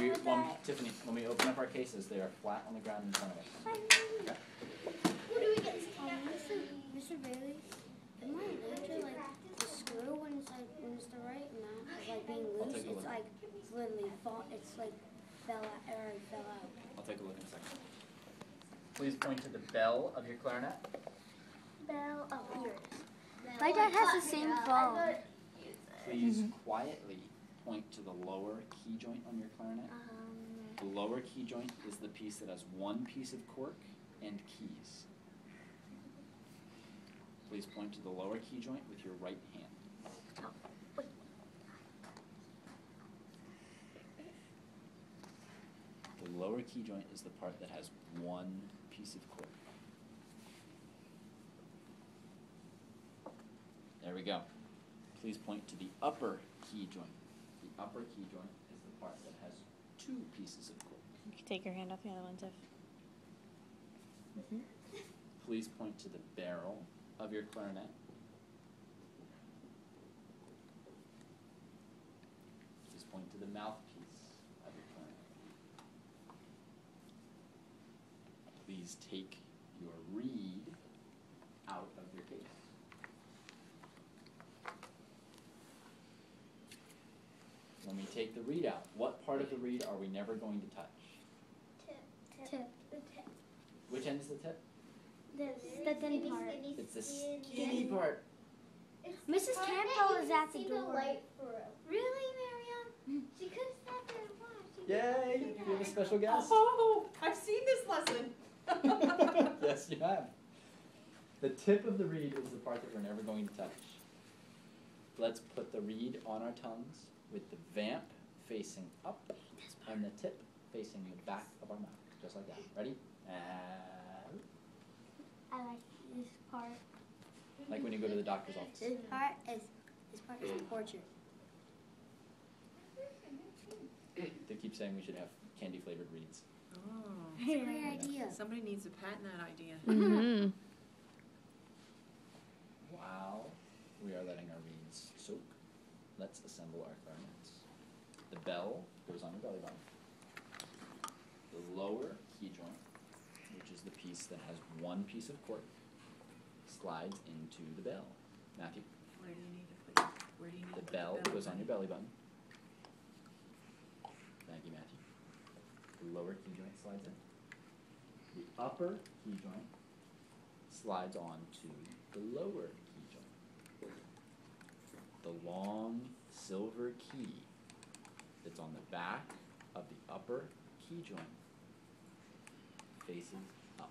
Tiffany, when we open up our cases, they are flat on the ground in front of us. Okay? What do we get? Mr. Bailey, am I allowed to the screw when it's the right amount of being loose? It's literally fell out. I'll take a look in a second. Please point to the bell of your clarinet. Bell. Oh, here it is. My dad has the same phone. Please quietly point to the lower key joint on your clarinet. The lower key joint is the piece that has one piece of cork and keys. Please point to the lower key joint with your right hand. The lower key joint is the part that has one piece of cork. There we go. Please point to the upper key joint. The upper key joint is the part that has two pieces of cork. You can take your hand off the other one, Tiff. Please point to the barrel of your clarinet. Please point to the mouthpiece of your clarinet. Please take your reed out of your case. When we take the reed out, what part of the reed are we never going to touch? Tip. The tip. Which end is the tip? The thin part. It's the skinny part. Mrs. Campbell is at the door. Really, Miriam? She could have sat there and watched. Yay! We have a special guest. Oh, I've seen this lesson. Yes, you have. The tip of the reed is the part that we're never going to touch. Let's put the reed on our tongues with the vamp facing up and the tip facing the back of our mouth. Just like that. Ready? I like this part. Like when you go to the doctor's office. This part is torture. They keep saying we should have candy flavored reeds. Oh, Great idea. somebody needs to patent that idea. While we are letting our reeds soak, let's assemble our clarinets. The bell goes on your belly button. The lower key joint, which is the piece that has one piece of cork, slides into the bell. Matthew? Where do you need to put it? Where do you need to The put bell the goes on your belly button. Thank you, Matthew. The lower key joint slides in. The upper key joint slides on to the lower key joint. The long silver key that's on the back of the upper key joint faces up.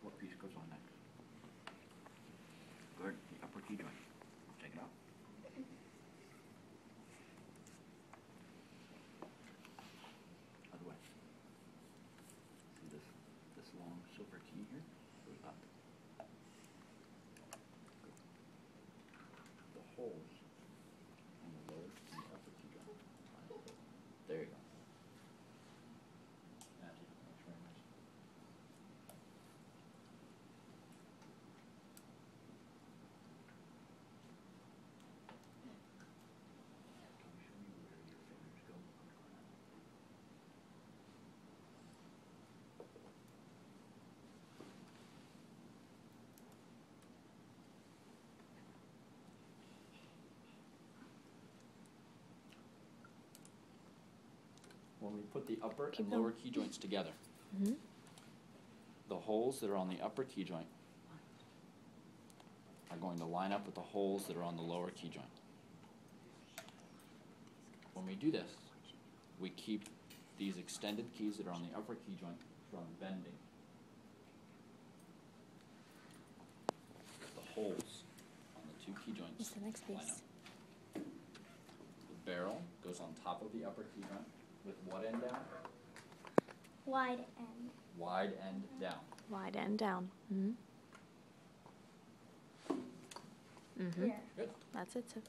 What piece goes on next? Good, the upper key joint. Take it out. Other way. See this long silver key here? Goes up. Good. The holes on the lower and the upper key joint. There you go. Matthew, thanks very much. Can you show me where your fingers go on the clarinet? When we put the upper and lower key joints together, the holes that are on the upper key joint are going to line up with the holes that are on the lower key joint. When we do this, we keep these extended keys that are on the upper key joint from bending. The holes on the two key joints What's the next line piece? up. The barrel goes on top of the upper key joint with what end down? Wide end. Wide end down. Wide end down. Mm-hmm. Mm-hmm. Here. Good. That's it, Tiff.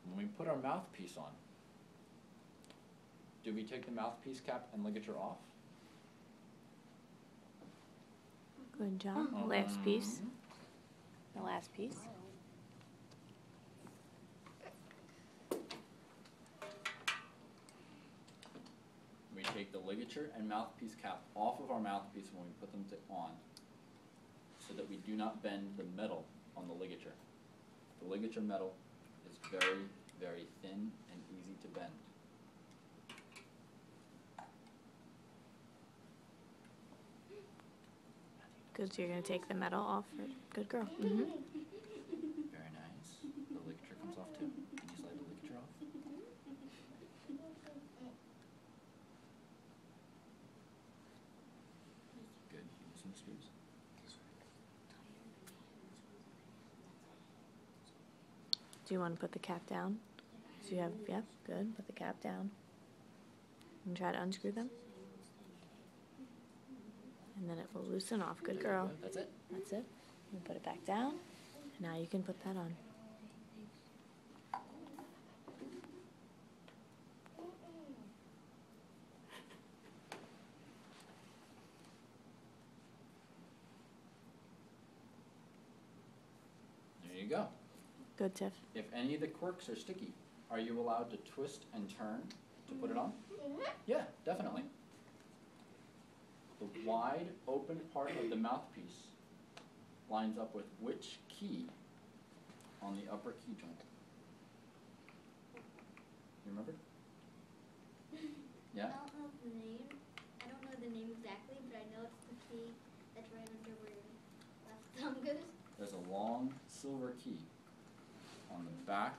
When we put our mouthpiece on, do we take the mouthpiece cap and ligature off? Good job. Last piece. The last piece. We take the ligature and mouthpiece cap off of our mouthpiece when we put them on, so that we do not bend the metal on the ligature. The ligature metal is very, very thin and easy to bend. Good, so you're going to take the metal off. Good girl. Mm-hmm. Very nice. The ligature comes off too. Can you slide the ligature off? Good. Use some screws. Do you want to put the cap down? So you have, yep, good. Put the cap down. And try to unscrew them. And then it will loosen off. Good girl. That's it. That's it. You put it back down. And now you can put that on. There you go. Good, Tiff. If any of the quirks are sticky, are you allowed to twist and turn to put it on? Yeah, definitely. The wide open part of the mouthpiece lines up with which key on the upper key joint? You remember? Yeah? I don't know the name. I don't know the name exactly, but I know it's the key that's right under where your left thumb goes. There's a long silver key on the back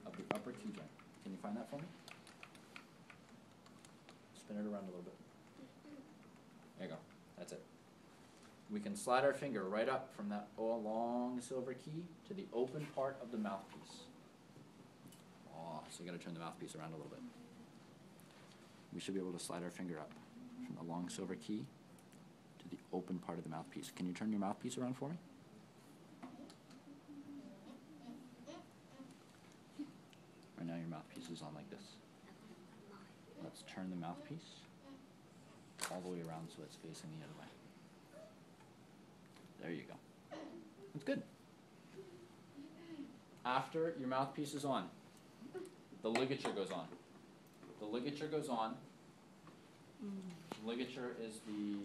of the upper key joint. Can you find that for me? Spin it around a little bit. There you go. That's it. We can slide our finger right up from that long silver key to the open part of the mouthpiece. Oh, so you got to turn the mouthpiece around a little bit. We should be able to slide our finger up from the long silver key to the open part of the mouthpiece. Can you turn your mouthpiece around for me? Right now your mouthpiece is on like this. Let's turn the mouthpiece all the way around so it's facing the other way. There you go. That's good. After your mouthpiece is on, the ligature goes on. The ligature goes on. Ligature is the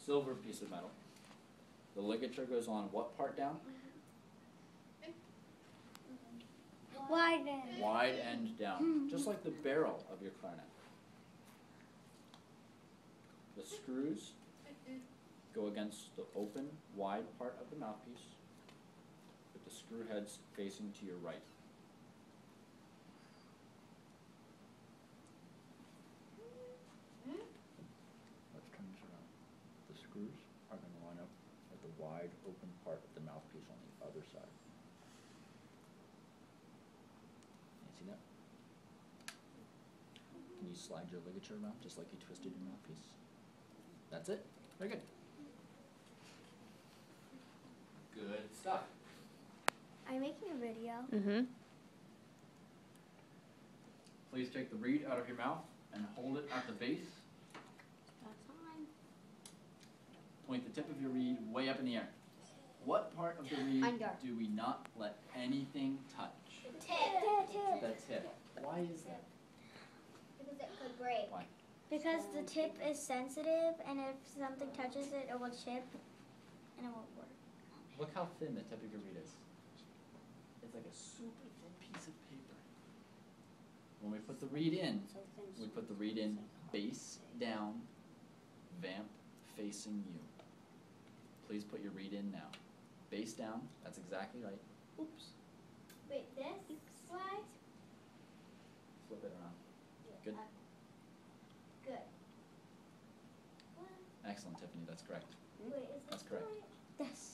silver piece of metal. The ligature goes on what part down? Wide end. Wide end down, just like the barrel of your clarinet. The screws go against the open, wide part of the mouthpiece, with the screw heads facing to your right. Let's turn this around. The screws are going to line up at the wide, open part of the mouthpiece on the other side. Can you see that? Can you slide your ligature around just like you twisted your mouthpiece? That's it. Very good. Good stuff. I'm making a video. Mm-hmm. Please take the reed out of your mouth and hold it at the base. That's fine. Point the tip of your reed way up in the air. What part of the reed Under. do we not let anything touch? Tip. The tip. Why is that? Because it could break. Why? Because the tip is sensitive, and if something touches it, it will chip, and it won't work. Look how thin the tip of your reed is. It's like a super thin piece of paper. When we put the reed in, we put the reed in base down, vamp facing you. Please put your reed in now. Base down, that's exactly right. Oops. Wait, this slide? Flip it around. Good. Good. Excellent, Tiffany, that's correct. Wait, is That's this correct. right?